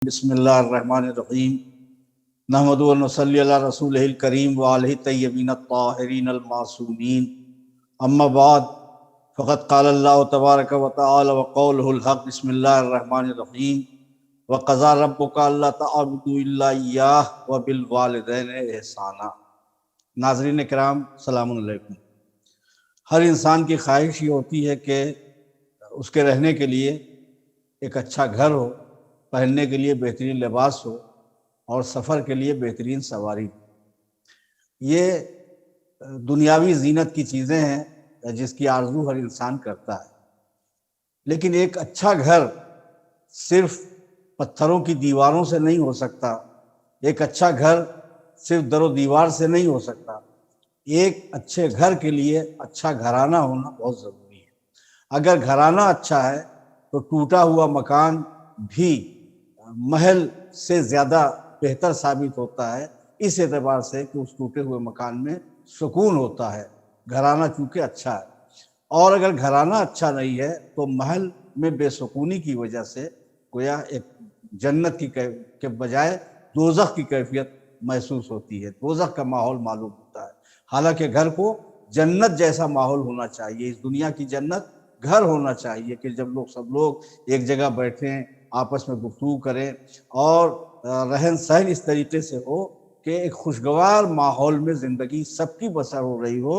بسم اللہ الرحمن الرحیم نحمد و نصلی علی رسول الکریم وآلہ طیبین الطاہرین المعصومین اما بعد فقد قال اللہ تبارک و تعالی وقولہ الحق بسم اللہ الرحمن الرحیم وقضى ربک الا تعبدوا الا ایاہ وبالوالدین احسانا۔ ناظرین کرام السلام علیکم۔ ہر انسان کی خواہش یہ ہوتی ہے کہ اس کے رہنے کے لیے ایک اچھا گھر ہو، پہننے کے لیے بہترین لباس ہو اور سفر کے لیے بہترین سواری ہو۔ یہ دنیاوی زینت کی چیزیں ہیں جس کی آرزو ہر انسان کرتا ہے، لیکن ایک اچھا گھر صرف پتھروں کی دیواروں سے نہیں ہو سکتا، ایک اچھا گھر صرف در و دیوار سے نہیں ہو سکتا۔ ایک اچھے گھر کے لیے اچھا گھرانہ ہونا بہت ضروری ہے۔ اگر گھرانہ اچھا ہے تو ٹوٹا ہوا مکان بھی محل سے زیادہ بہتر ثابت ہوتا ہے، اس اعتبار سے کہ اس ٹوٹے ہوئے مکان میں سکون ہوتا ہے، گھرانہ چونکہ اچھا ہے۔ اور اگر گھرانہ اچھا نہیں ہے تو محل میں بے سکونی کی وجہ سے گویا ایک جنت کے بجائے دوزخ کی کیفیت محسوس ہوتی ہے، دوزخ کا ماحول معلوم ہوتا ہے۔ حالانکہ گھر کو جنت جیسا ماحول ہونا چاہیے، اس دنیا کی جنت گھر ہونا چاہیے کہ جب سب لوگ ایک جگہ بیٹھیں، آپس میں گفتگو کریں اور رہن سہن اس طریقے سے ہو کہ ایک خوشگوار ماحول میں زندگی سب کی بسر ہو رہی ہو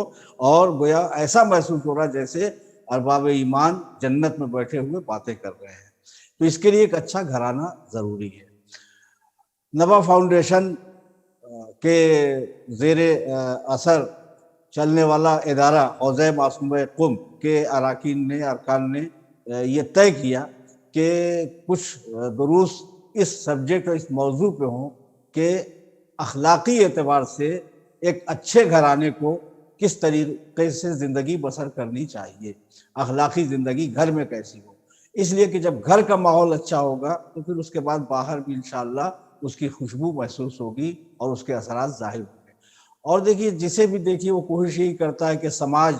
اور گویا ایسا محسوس ہو رہا جیسے ارباب ایمان جنت میں بیٹھے ہوئے باتیں کر رہے ہیں۔ تو اس کے لیے ایک اچھا گھرانہ ضروری ہے۔ نوا فاؤنڈیشن کے زیر اثر چلنے والا ادارہ حوزہ معصومہ قم کے ارکان نے یہ طے کیا کہ کچھ دروس اس سبجیکٹ اور اس موضوع پہ ہوں کہ اخلاقی اعتبار سے ایک اچھے گھرانے کو کس طریقے سے زندگی بسر کرنی چاہیے، اخلاقی زندگی گھر میں کیسی ہو۔ اس لیے کہ جب گھر کا ماحول اچھا ہوگا تو پھر اس کے بعد باہر بھی انشاءاللہ اس کی خوشبو محسوس ہوگی اور اس کے اثرات ظاہر ہوں گے۔ اور دیکھیے جسے بھی دیکھیے وہ کوشش یہی کرتا ہے کہ سماج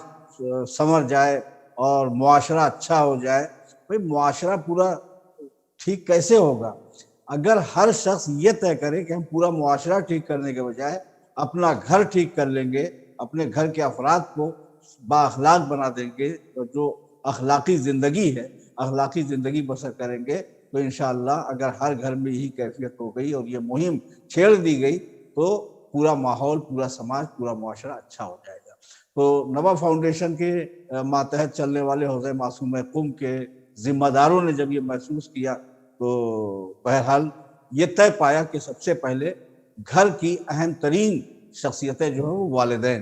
سنور جائے اور معاشرہ اچھا ہو جائے۔ بھئی معاشرہ پورا ٹھیک کیسے ہوگا اگر ہر شخص یہ طے کرے کہ ہم پورا معاشرہ ٹھیک کرنے کے بجائے اپنا گھر ٹھیک کر لیں گے، اپنے گھر کے افراد کو با اخلاق بنا دیں گے، جو اخلاقی زندگی ہے اخلاقی زندگی بسر کریں گے تو انشاءاللہ اگر ہر گھر میں یہی کیفیت ہو گئی اور یہ مہم چھیڑ دی گئی تو پورا ماحول، پورا سماج، پورا معاشرہ اچھا ہو جائے گا۔ تو نوا فاؤنڈیشن کے ماتحت چلنے والے حوزہ معصومہ قم کے ذمہ داروں نے جب یہ محسوس کیا تو بہرحال یہ طے پایا کہ سب سے پہلے گھر کی اہم ترین شخصیتیں جو ہیں وہ والدین،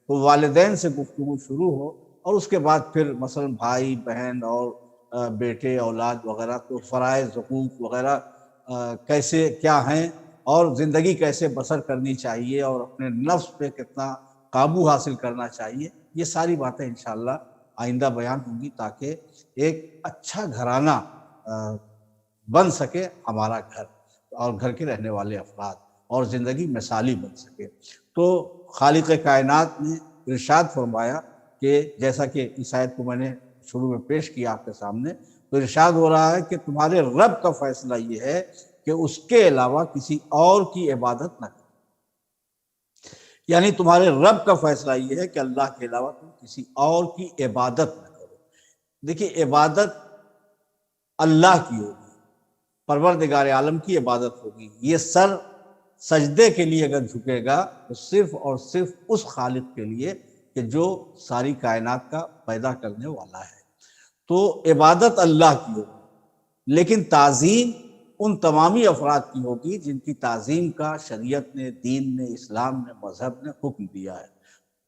تو والدین سے گفتگو شروع ہو اور اس کے بعد پھر مثلا بھائی بہن اور بیٹے اولاد وغیرہ تو فرائض حقوق وغیرہ کیسے کیا ہیں اور زندگی کیسے بسر کرنی چاہیے اور اپنے نفس پہ کتنا قابو حاصل کرنا چاہیے، یہ ساری باتیں انشاءاللہ آئندہ بیان ہوں گی تاکہ ایک اچھا گھرانہ بن سکے ہمارا گھر اور گھر کے رہنے والے افراد اور زندگی مثالی بن سکے۔ تو خالق کائنات نے ارشاد فرمایا کہ جیسا کہ اس آیت کو میں نے شروع میں پیش کیا آپ کے سامنے، تو ارشاد ہو رہا ہے کہ تمہارے رب کا فیصلہ یہ ہے کہ اس کے علاوہ کسی اور کی عبادت نہ کرو۔ یعنی تمہارے رب کا فیصلہ یہ ہے کہ اللہ کے علاوہ تم کسی اور کی عبادت نہ کرو۔ دیکھیے عبادت اللہ کی ہوگی، پروردگار عالم کی عبادت ہوگی۔ یہ سر سجدے کے لیے اگر جھکے گا تو صرف اور صرف اس خالق کے لیے کہ جو ساری کائنات کا پیدا کرنے والا ہے۔ تو عبادت اللہ کی ہوگی، لیکن تعظیم ان تمامی افراد کی ہوگی جن کی تعظیم کا شریعت نے، دین نے، اسلام نے، مذہب نے حکم دیا ہے۔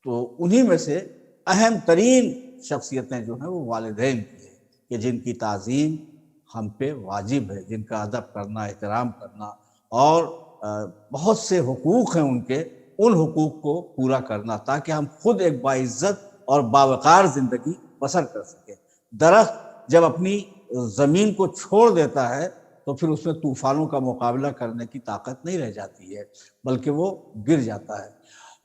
تو انہی میں سے اہم ترین شخصیتیں جو ہیں وہ والدین کی ہیں کہ جن کی تعظیم ہم پہ واجب ہے، جن کا ادب کرنا، احترام کرنا اور بہت سے حقوق ہیں ان کے، ان حقوق کو پورا کرنا تاکہ ہم خود ایک باعزت اور باوقار زندگی بسر کر سکیں۔ درخت جب اپنی زمین کو چھوڑ دیتا ہے تو پھر اس میں طوفانوں کا مقابلہ کرنے کی طاقت نہیں رہ جاتی ہے بلکہ وہ گر جاتا ہے،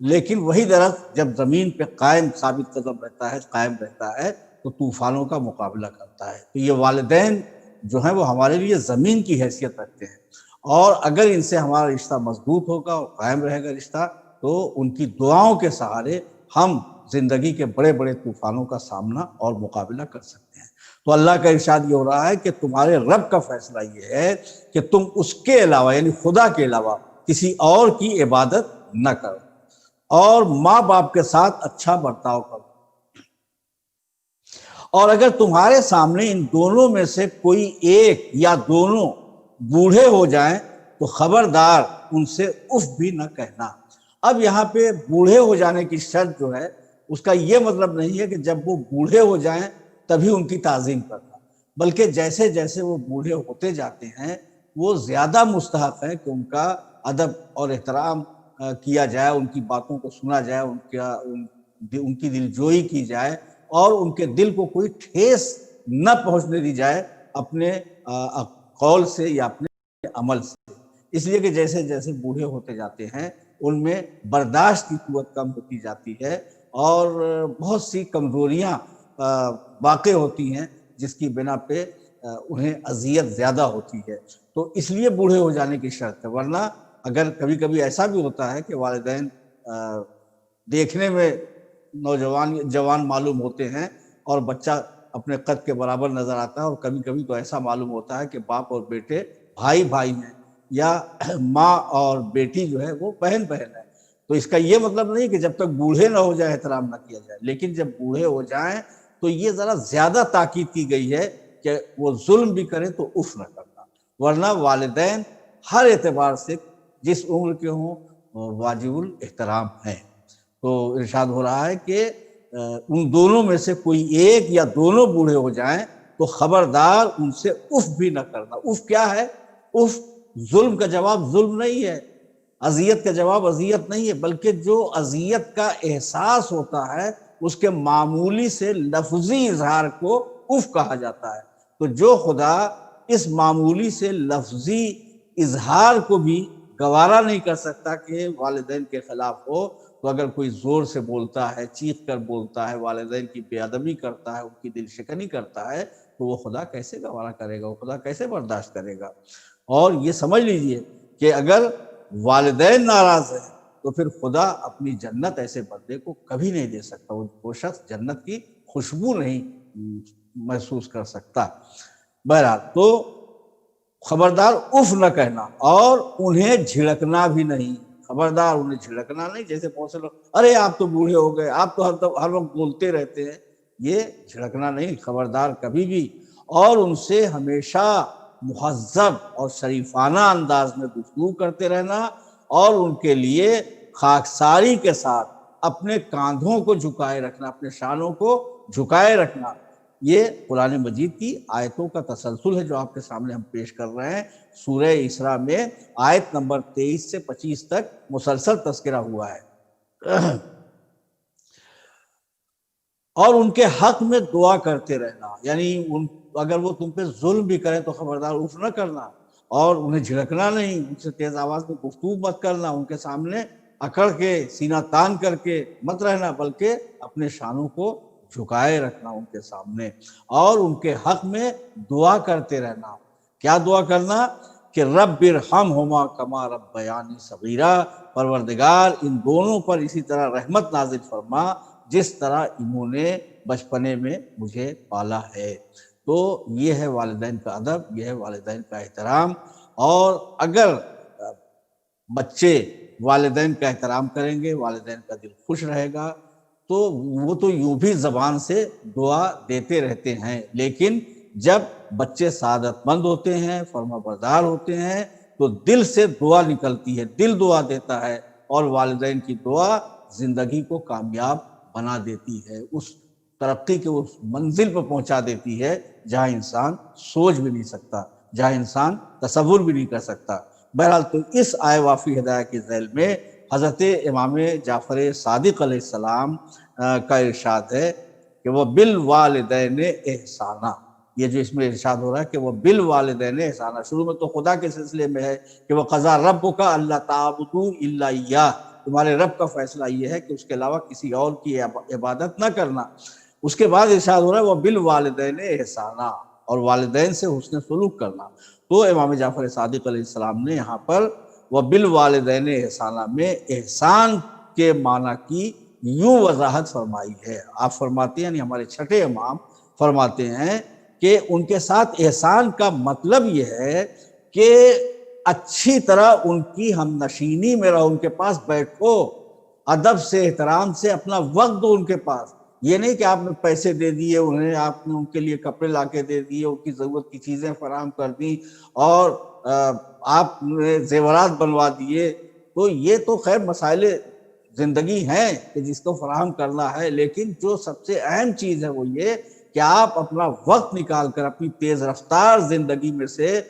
لیکن وہی درخت جب زمین پہ قائم ثابت قدم رہتا ہے، قائم رہتا ہے تو طوفانوں کا مقابلہ کرتا ہے۔ تو یہ والدین جو ہیں وہ ہمارے لیے زمین کی حیثیت رکھتے ہیں، اور اگر ان سے ہمارا رشتہ مضبوط ہوگا اور قائم رہے گا رشتہ، تو ان کی دعاؤں کے سہارے ہم زندگی کے بڑے بڑے طوفانوں کا سامنا اور مقابلہ کر سکتے ہیں۔ تو اللہ کا ارشاد یہ ہو رہا ہے کہ تمہارے رب کا فیصلہ یہ ہے کہ تم اس کے علاوہ یعنی خدا کے علاوہ کسی اور کی عبادت نہ کرو، اور ماں باپ کے ساتھ اچھا برتاؤ کرو، اور اگر تمہارے سامنے ان دونوں میں سے کوئی ایک یا دونوں بوڑھے ہو جائیں تو خبردار ان سے اف بھی نہ کہنا۔ اب یہاں پہ بوڑھے ہو جانے کی شرط جو ہے اس کا یہ مطلب نہیں ہے کہ جب وہ بوڑھے ہو جائیں تبھی ان کی تعظیم کرنا، بلکہ جیسے جیسے وہ بوڑھے ہوتے جاتے ہیں وہ زیادہ مستحق ہے کہ ان کا ادب اور احترام کیا جائے، ان کی باتوں کو سنا جائے، ان کی دلجوئی کی جائے، اور ان کے دل کو کوئی ٹھیس نہ پہنچنے دی جائے اپنے قول سے یا اپنے عمل سے، اس لیے کہ جیسے جیسے بوڑھے ہوتے جاتے ہیں ان میں برداشت کی قوت کم ہوتی جاتی ہے اور بہت سی کمزوریاں واقع ہوتی ہیں جس کی بنا پہ انہیں اذیت زیادہ ہوتی ہے۔ تو اس لیے بوڑھے ہو جانے کی شرط ہے، ورنہ اگر کبھی کبھی ایسا بھی ہوتا ہے کہ والدین دیکھنے میں جوان معلوم ہوتے ہیں اور بچہ اپنے قد کے برابر نظر آتا ہے، اور کبھی کبھی تو ایسا معلوم ہوتا ہے کہ باپ اور بیٹے بھائی بھائی ہیں، یا ماں اور بیٹی جو ہے وہ بہن بہن ہے۔ تو اس کا یہ مطلب نہیں کہ جب تک بوڑھے نہ ہو جائے احترام نہ کیا جائے، لیکن جب بوڑھے ہو جائیں تو یہ ذرا زیادہ تاکید کی گئی ہے کہ وہ ظلم بھی کریں تو اف نہ کرنا، ورنہ والدین ہر اعتبار سے جس عمر کے ہوں واجب الاحترام ہیں۔ تو ارشاد ہو رہا ہے کہ ان دونوں میں سے کوئی ایک یا دونوں بوڑھے ہو جائیں تو خبردار ان سے اف بھی نہ کرنا۔ اف کیا ہے؟ اف ظلم کا جواب ظلم نہیں ہے، اذیت کا جواب اذیت نہیں ہے، بلکہ جو اذیت کا احساس ہوتا ہے اس کے معمولی سے لفظی اظہار کو اف کہا جاتا ہے۔ تو جو خدا اس معمولی سے لفظی اظہار کو بھی گوارا نہیں کر سکتا کہ والدین کے خلاف ہو، تو اگر کوئی زور سے بولتا ہے، چیخ کر بولتا ہے، والدین کی بے ادبی کرتا ہے، ان کی دل شکنی کرتا ہے، تو وہ خدا کیسے گوارا کرے گا، وہ خدا کیسے برداشت کرے گا؟ اور یہ سمجھ لیجئے کہ اگر والدین ناراض ہیں تو پھر خدا اپنی جنت ایسے بندے کو کبھی نہیں دے سکتا، وہ شخص جنت کی خوشبو نہیں محسوس کر سکتا۔ بہرحال تو خبردار اف نہ کہنا، اور انہیں جھڑکنا بھی نہیں، خبردار انہیں جھڑکنا نہیں، جیسے بہت سے لوگ ارے آپ تو بوڑھے ہو گئے، آپ تو ہر وقت بولتے رہتے ہیں، یہ جھڑکنا نہیں، خبردار کبھی بھی، اور ان سے ہمیشہ مہذب اور شریفانہ انداز میں گفتگو کرتے رہنا، اور ان کے لیے خاکساری کے ساتھ اپنے کاندھوں کو جھکائے رکھنا، اپنے شانوں کو جھکائے رکھنا۔ یہ قرآن مجید کی آیتوں کا تسلسل ہے جو آپ کے سامنے ہم پیش کر رہے ہیں۔ سورہ اسراء میں آیت نمبر 23 سے 25 تک مسلسل تذکرہ ہوا ہے۔ اور ان کے حق میں دعا کرتے رہنا، یعنی اگر وہ تم پہ ظلم بھی کریں تو خبردار اف نہ کرنا، اور انہیں جھڑکنا نہیں، ان سے تیز آواز میں گفتگو مت کرنا، ان کے سامنے اکڑ کے سینہ تان کر کے مت رہنا، بلکہ اپنے شانوں کو جھکائے رکھنا ان کے سامنے، اور ان کے حق میں دعا کرتے رہنا۔ کیا دعا کرنا؟ کہ رب ارحمہما کما ربیانی صغیرا، پروردگار ان دونوں پر اسی طرح رحمت نازل فرما جس طرح انہوں نے بچپنے میں مجھے پالا ہے۔ تو یہ ہے والدین کا ادب، یہ ہے والدین کا احترام، اور اگر بچے والدین کا احترام کریں گے، والدین کا دل خوش رہے گا، تو وہ تو یوں بھی زبان سے دعا دیتے رہتے ہیں، لیکن جب بچے سعادت مند ہوتے ہیں، فرما بردار ہوتے ہیں، تو دل سے دعا نکلتی ہے، دل دعا دیتا ہے، اور والدین کی دعا زندگی کو کامیاب بنا دیتی ہے، اس ترقی کے اس منزل پر پہنچا دیتی ہے جہاں انسان سوچ بھی نہیں سکتا، جہاں انسان تصور بھی نہیں کر سکتا۔ بہرحال تو اس آئے وافی ہدایت کے ذیل میں حضرت امام جعفر صادق علیہ السلام کا ارشاد ہے کہ وہ بالوالدین احسانہ، یہ جو اس میں ارشاد ہو رہا ہے کہ وہ بالوالدین احسانہ، شروع میں تو خدا کے سلسلے میں ہے کہ وہ قضا ربک الا تعبدوا الا ایاہ، تمہارے رب کا فیصلہ یہ ہے کہ اس کے علاوہ کسی اور کی عبادت نہ کرنا۔ اس کے بعد ارشاد ہو رہا ہے وہ بالوالدین احسانہ، اور والدین سے حسن سلوک کرنا۔ تو امام جعفر صادق علیہ السلام نے یہاں پر وبالوالدین احسانہ میں احسان کے معنی کی یوں وضاحت فرمائی ہے۔ آپ فرماتے ہیں، یعنی ہمارے چھٹے امام فرماتے ہیں کہ ان کے ساتھ احسان کا مطلب یہ ہے کہ اچھی طرح ان کی ہم نشینی میں رہو، ان کے پاس بیٹھو، ادب سے احترام سے اپنا وقت دو ان کے پاس۔ یہ نہیں کہ آپ نے پیسے دے دیے انہیں، آپ نے ان کے لیے کپڑے لا کے دے دیے، ان کی ضرورت کی چیزیں فراہم کر دیں اور آپ نے زیورات بنوا دیے، تو یہ تو خیر مسائل زندگی ہیں کہ جس کو فراہم کرنا ہے، لیکن جو سب سے اہم چیز ہے وہ یہ کہ آپ اپنا وقت نکال کر اپنی تیز رفتار زندگی میں سے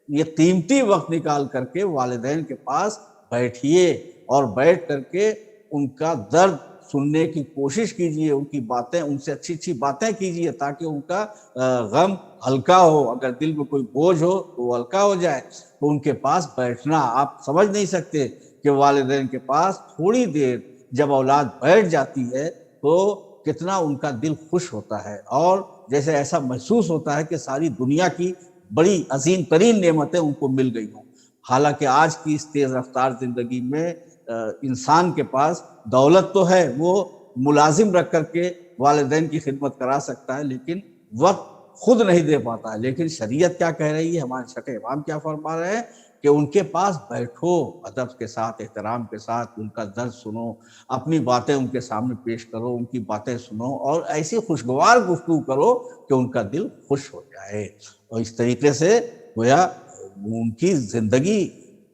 یہ قیمتی وقت نکال کر کے والدین کے پاس بیٹھیے اور بیٹھ کر کے ان کا درد سننے کی کوشش کیجیے، ان کی باتیں، ان سے اچھی اچھی باتیں کیجیے تاکہ ان کا غم ہلکا ہو، اگر دل میں کوئی بوجھ ہو تو وہ ہلکا ہو جائے۔ تو ان کے پاس بیٹھنا، آپ سمجھ نہیں سکتے کہ والدین کے پاس تھوڑی دیر جب اولاد بیٹھ جاتی ہے تو کتنا ان کا دل خوش ہوتا ہے، اور جیسے ایسا محسوس ہوتا ہے کہ ساری دنیا کی بڑی عظیم ترین نعمتیں ان کو مل گئی ہوں۔ حالانکہ آج کی اس تیز رفتار زندگی میں انسان کے پاس دولت تو ہے، وہ ملازم رکھ کر کے والدین کی خدمت کرا سکتا ہے، لیکن وقت خود نہیں دے پاتا ہے۔ لیکن شریعت کیا کہہ رہی ہے، ہمارے چھٹے امام کیا فرما رہے ہیں کہ ان کے پاس بیٹھو، ادب کے ساتھ، احترام کے ساتھ، ان کا درد سنو، اپنی باتیں ان کے سامنے پیش کرو، ان کی باتیں سنو اور ایسی خوشگوار گفتگو کرو کہ ان کا دل خوش ہو جائے۔ اور اس طریقے سے گویا ان کی زندگی،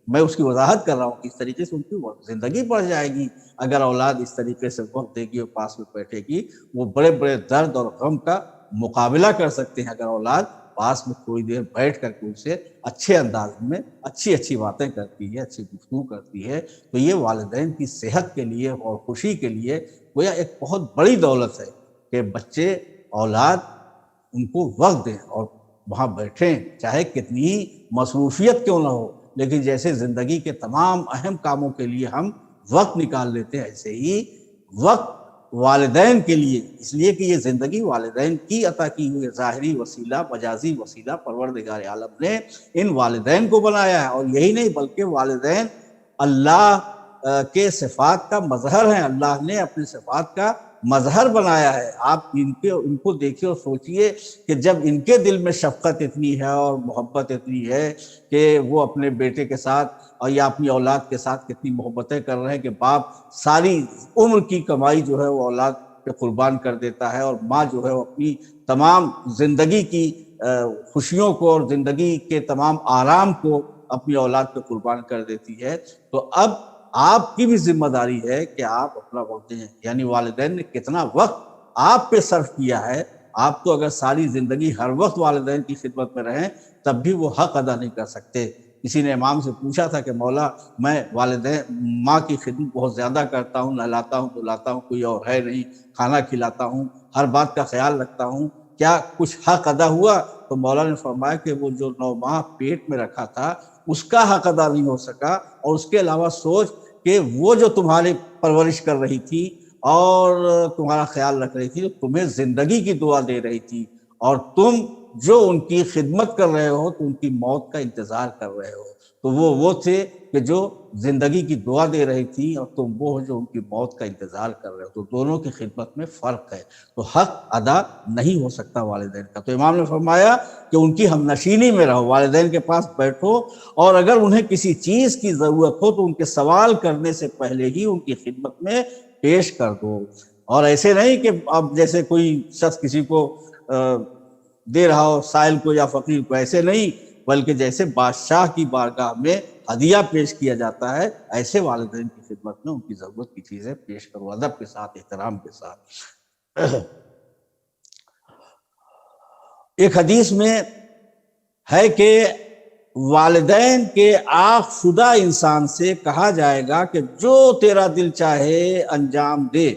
میں اس کی وضاحت کر رہا ہوں کہ اس طریقے سے ان کی زندگی بڑھ جائے گی اگر اولاد اس طریقے سے وقت دے گی اور پاس میں بیٹھے گی۔ وہ بڑے بڑے درد اور غم کا مقابلہ کر سکتے ہیں اگر اولاد پاس میں تھوڑی دیر بیٹھ کر کے ان سے اچھے انداز میں اچھی باتیں کرتی ہے، اچھی گفتگو کرتی ہے۔ تو یہ والدین کی صحت کے لیے اور خوشی کے لیے گویا ایک بہت بڑی دولت ہے کہ بچے، اولاد ان کو وقت دیں اور وہاں بیٹھیں، چاہے کتنی ہی مصروفیت کیوں نہ ہو، لیکن جیسے زندگی کے تمام اہم کاموں کے لیے ہم وقت نکال لیتے ہیں، ایسے ہی وقت والدین کے لیے، اس لیے کہ یہ زندگی والدین کی عطا کی ہوئی ظاہری وسیلہ، مجازی وسیلہ پروردگار عالم نے ان والدین کو بنایا ہے۔ اور یہی نہیں بلکہ والدین اللہ کے صفات کا مظہر ہیں، اللہ نے اپنے صفات کا مظہر بنایا ہے۔ آپ ان کو دیکھیے اور سوچئے کہ جب ان کے دل میں شفقت اتنی ہے اور محبت اتنی ہے کہ وہ اپنے بیٹے کے ساتھ اور یا اپنی اولاد کے ساتھ کتنی محبتیں کر رہے ہیں کہ باپ ساری عمر کی کمائی جو ہے وہ اولاد پہ قربان کر دیتا ہے، اور ماں جو ہے وہ اپنی تمام زندگی کی خوشیوں کو اور زندگی کے تمام آرام کو اپنی اولاد پہ قربان کر دیتی ہے۔ تو اب آپ کی بھی ذمہ داری ہے کہ آپ اپنا وقت دیں، یعنی والدین نے کتنا وقت آپ پہ صرف کیا ہے۔ آپ تو اگر ساری زندگی ہر وقت والدین کی خدمت میں رہیں تب بھی وہ حق ادا نہیں کر سکتے۔ کسی نے امام سے پوچھا تھا کہ مولا میں والدین ماں کی خدمت بہت زیادہ کرتا ہوں، نہلاتا ہوں دھلاتا ہوں، کوئی اور ہے نہیں، کھانا کھلاتا ہوں، ہر بات کا خیال رکھتا ہوں، کیا کچھ حق ادا ہوا؟ تو مولا نے فرمایا کہ وہ جو 9 ماہ پیٹ میں رکھا تھا اس کا حق ادا نہیں ہو سکا، اور اس کے علاوہ سوچ کہ وہ جو تمہاری پرورش کر رہی تھی اور تمہارا خیال رکھ رہی تھی، تمہیں زندگی کی دعا دے رہی تھی، اور تم جو ان کی خدمت کر رہے ہو تو ان کی موت کا انتظار کر رہے ہو۔ تو وہ تھے کہ جو زندگی کی دعا دے رہی تھی، اور تم وہ ہو جو ان کی موت کا انتظار کر رہے ہو۔ تو دونوں کی خدمت میں فرق ہے، تو حق ادا نہیں ہو سکتا والدین کا۔ تو امام نے فرمایا کہ ان کی ہم نشینی میں رہو، والدین کے پاس بیٹھو، اور اگر انہیں کسی چیز کی ضرورت ہو تو ان کے سوال کرنے سے پہلے ہی ان کی خدمت میں پیش کر دو۔ اور ایسے نہیں کہ اب جیسے کوئی شخص کسی کو دے رہا ہو، سائل کو یا فقیر کو، ایسے نہیں، بلکہ جیسے بادشاہ کی بارگاہ میں ہدیہ پیش کیا جاتا ہے، ایسے والدین کی خدمت میں ان کی ضرورت کی چیزیں پیش کرو، ادب کے ساتھ، احترام کے ساتھ۔ ایک حدیث میں ہے کہ والدین کے عاق شدہ انسان سے کہا جائے گا کہ جو تیرا دل چاہے انجام دے،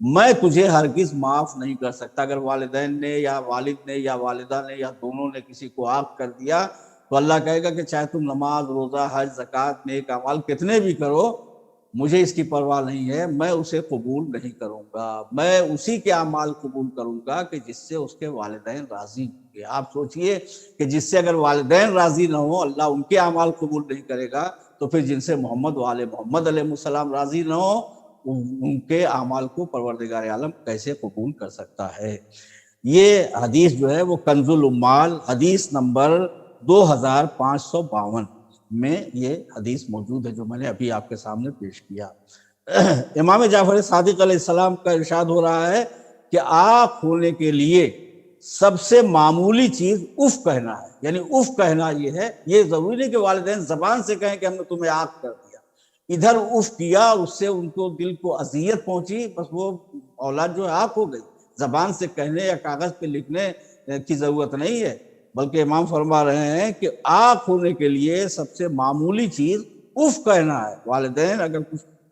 میں تجھے ہرگز معاف نہیں کر سکتا۔ اگر والدین نے یا والد نے یا والدہ نے یا دونوں نے کسی کو عاق کر دیا تو اللہ کہے گا کہ چاہے تم نماز، روزہ، حج، زکوٰۃ، نیک اعمال کتنے بھی کرو، مجھے اس کی پرواہ نہیں ہے، میں اسے قبول نہیں کروں گا، میں اسی کے اعمال قبول کروں گا کہ جس سے اس کے والدین راضی ہوں گے۔ آپ سوچئے کہ جس سے اگر والدین راضی نہ ہوں، اللہ ان کے اعمال قبول نہیں کرے گا، تو پھر جن سے محمد و آل محمد علیہ السلام راضی نہ ہوں، ان کے اعمال کو پروردگار عالم کیسے قبول کر سکتا ہے؟ یہ حدیث جو ہے وہ کنز الامال حدیث نمبر 2552 میں یہ حدیث موجود ہے جو میں نے ابھی آپ کے سامنے پیش کیا۔ امام جعفر صادق علیہ السلام کا ارشاد ہو رہا ہے کہ آنکھ کھولنے کے لیے سب سے معمولی چیز اف کہنا ہے، یعنی اف کہنا یہ ہے، یہ ضروری نہیں کہ والدین زبان سے کہیں کہ ہم نے تمہیں آنکھ کر دیا، ادھر اف کیا، اس سے ان کو دل کو اذیت پہنچی، بس وہ اولاد جو ہے آنکھ ہو گئی۔ زبان سے کہنے یا کاغذ پہ لکھنے کی ضرورت نہیں ہے، بلکہ امام فرما رہے ہیں کہ آنکھ ہونے کے لیے سب سے معمولی چیز اف کہنا ہے۔ والدین اگر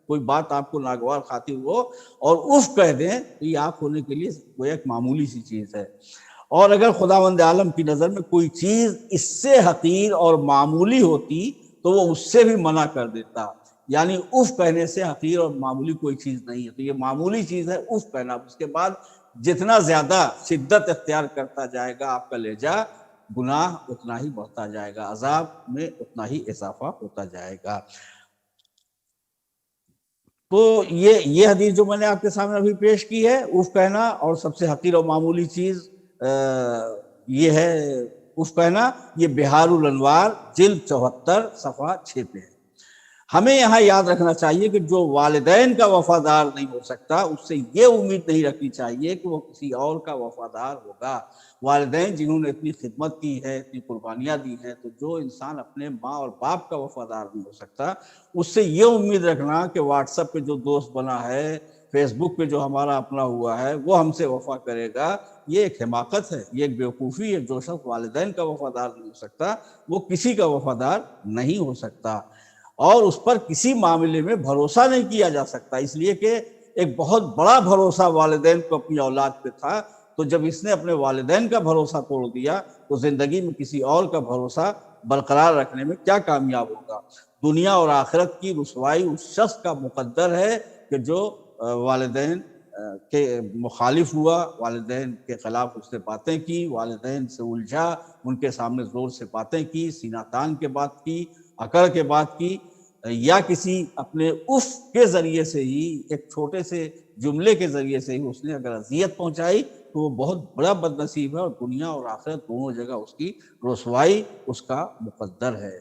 کوئی بات آپ کو ناگوار خاطر ہو اور اف کہہ دیں تو یہ آنکھ ہونے کے لیے وہ ایک معمولی سی چیز ہے۔ اور اگر خداوند عالم کی نظر میں کوئی چیز اس سے حقیر اور معمولی ہوتی تو وہ اس سے بھی منع کر دیتا، یعنی اف کہنے سے حقیر اور معمولی کوئی چیز نہیں ہے، تو یہ معمولی چیز ہے اف کہنا۔ اس کے بعد جتنا زیادہ شدت اختیار کرتا جائے گا آپ کا لہجہ، گناہ اتنا ہی بڑھتا جائے گا، عذاب میں اتنا ہی اضافہ ہوتا جائے گا۔ تو یہ حدیث جو میں نے آپ کے سامنے ابھی پیش کی ہے، اف کہنا اور سب سے حقیر اور معمولی چیز یہ ہے اف کہنا، یہ بہار الانوار جلد 74 صفحہ 6 پہ ہے۔ ہمیں یہاں یاد رکھنا چاہیے کہ جو والدین کا وفادار نہیں ہو سکتا، اس سے یہ امید نہیں رکھنی چاہیے کہ وہ کسی اور کا وفادار ہوگا۔ والدین جنہوں نے اتنی خدمت کی ہے، اتنی قربانیاں دی ہیں، تو جو انسان اپنے ماں اور باپ کا وفادار نہیں ہو سکتا، اس سے یہ امید رکھنا کہ واٹس ایپ پہ جو دوست بنا ہے، فیس بک پہ جو ہمارا اپنا ہوا ہے، وہ ہم سے وفا کرے گا، یہ ایک حماقت ہے، یہ ایک بیوقوفی ہے۔ جو شخص والدین کا وفادار نہیں ہو سکتا، وہ کسی کا وفادار نہیں ہو سکتا، اور اس پر کسی معاملے میں بھروسہ نہیں کیا جا سکتا، اس لیے کہ ایک بہت بڑا بھروسہ والدین کو اپنی اولاد پہ تھا، تو جب اس نے اپنے والدین کا بھروسہ توڑ دیا تو زندگی میں کسی اور کا بھروسہ برقرار رکھنے میں کیا کامیاب ہوگا؟ دنیا اور آخرت کی رسوائی اس شخص کا مقدر ہے کہ جو والدین کے مخالف ہوا، والدین کے خلاف اس سے باتیں کی، والدین سے الجھا، ان کے سامنے زور سے باتیں کی، سینہ تان کے بات کی، اکڑ کے بات کی، یا کسی اپنے اف کے ذریعے سے ہی، ایک چھوٹے سے جملے کے ذریعے سے ہی اس نے اگر اذیت پہنچائی تو وہ بہت بڑا بد نصیب ہے، اور دنیا اور آخرت دونوں جگہ اس کی رسوائی اس کا مقدر ہے۔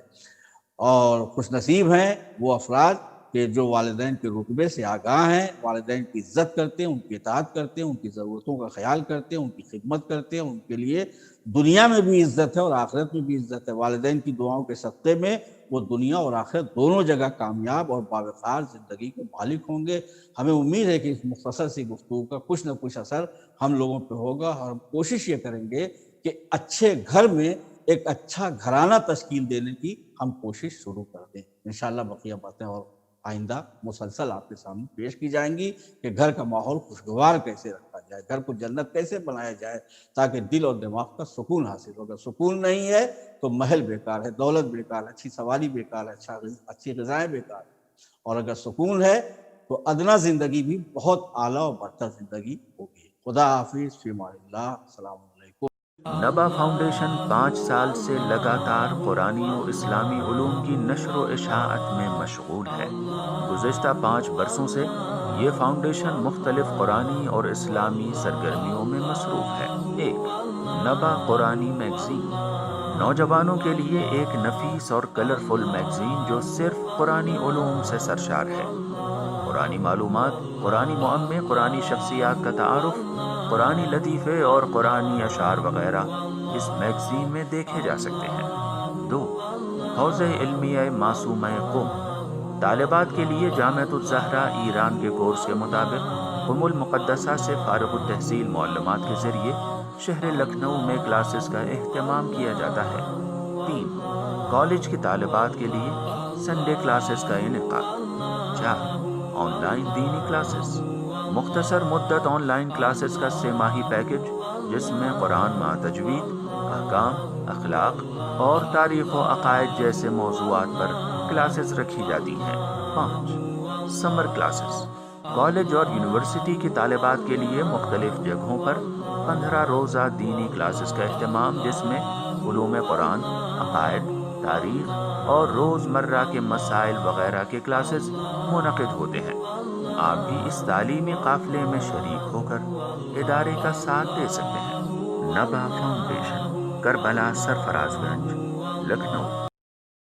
اور خوش نصیب ہیں وہ افراد کہ جو والدین کے رتبے سے آگاہ ہیں، والدین کی عزت کرتے ہیں، ان کی اطاعت کرتے ہیں، ان کی ضرورتوں کا خیال کرتے ہیں، ان کی خدمت کرتے ہیں، ان کے لیے دنیا میں بھی عزت ہے اور آخرت میں بھی عزت ہے۔ والدین کی دعاؤں کے صدقے میں وہ دنیا اور آخرت دونوں جگہ کامیاب اور باوقار زندگی کے مالک ہوں گے۔ ہمیں امید ہے کہ اس مختصر سی گفتگو کا کچھ نہ کچھ اثر ہم لوگوں پہ ہوگا، اور ہم کوشش یہ کریں گے کہ اچھے گھر میں ایک اچھا گھرانہ تشکیل دینے کی ہم کوشش شروع کر دیں۔ انشاءاللہ بقیہ باتیں اور آئندہ مسلسل آپ کے سامنے پیش کی جائیں گی کہ گھر کا ماحول خوشگوار کیسے رکھا جائے، گھر کو جنت کیسے بنایا جائے تاکہ دل اور دماغ کا سکون حاصل ہو۔ اگر سکون نہیں ہے تو محل بیکار ہے، دولت بیکار ہے، اچھی سواری بیکار ہے، اچھی غذائیں بیکار ہے، اور اگر سکون ہے تو ادنا زندگی بھی بہت اعلیٰ اور برتر زندگی ہوگی۔ خدا حافظ، فی امان اللہ، السلام علیکم۔ نبا فاؤنڈیشن 5 سال سے لگاتار قرآنی و اسلامی علوم کی نشر و اشاعت میں مشغول ہے۔ گزشتہ 5 برسوں سے یہ فاؤنڈیشن مختلف قرآنی اور اسلامی سرگرمیوں میں مصروف ہے۔ 1. نبا قرآنی میگزین، نوجوانوں کے لیے ایک نفیس اور کلرفل میگزین جو صرف قرآنی علوم سے سرشار ہے۔ قرآنی معلومات، قرآنی معمے، قرآنی شخصیات کا تعارف، قرآنی لطیفے اور قرآنی اشعار وغیرہ اس میگزین میں دیکھے جا سکتے ہیں۔ 2. حوزہ علمیہ معصومہ قم، طالبات کے لیے جامعۃ الزہرا ایران کے کورس کے مطابق قم المقدسہ سے فارغ التحصیل معلمات کے ذریعے شہر لکھنؤ میں کلاسز کا اہتمام کیا جاتا ہے۔ 3. کالج کی طالبات کے لیے سنڈے کلاسز کا انعقاد۔ 4. آن لائن دینی کلاسز، مختصر مدت آن لائن کلاسز کا 3 ماہی پیکج جس میں قرآن مع تجوید، احکام، اخلاق اور تاریخ و عقائد جیسے موضوعات پر کلاسز رکھی جاتی ہیں۔ 5. سمر کلاسز، کالج اور یونیورسٹی کی طالبات کے لیے مختلف جگہوں پر 15 روزہ دینی کلاسز کا اہتمام، جس میں علوم قرآن، عقائد، تاریخ اور روزمرہ کے مسائل وغیرہ کے کلاسز منعقد ہوتے ہیں۔ آپ بھی اس تعلیمی قافلے میں شریک ہو کر ادارے کا ساتھ دے سکتے ہیں۔ نبا فاؤنڈیشن، کربلا سرفراز گنج، لکھنؤ۔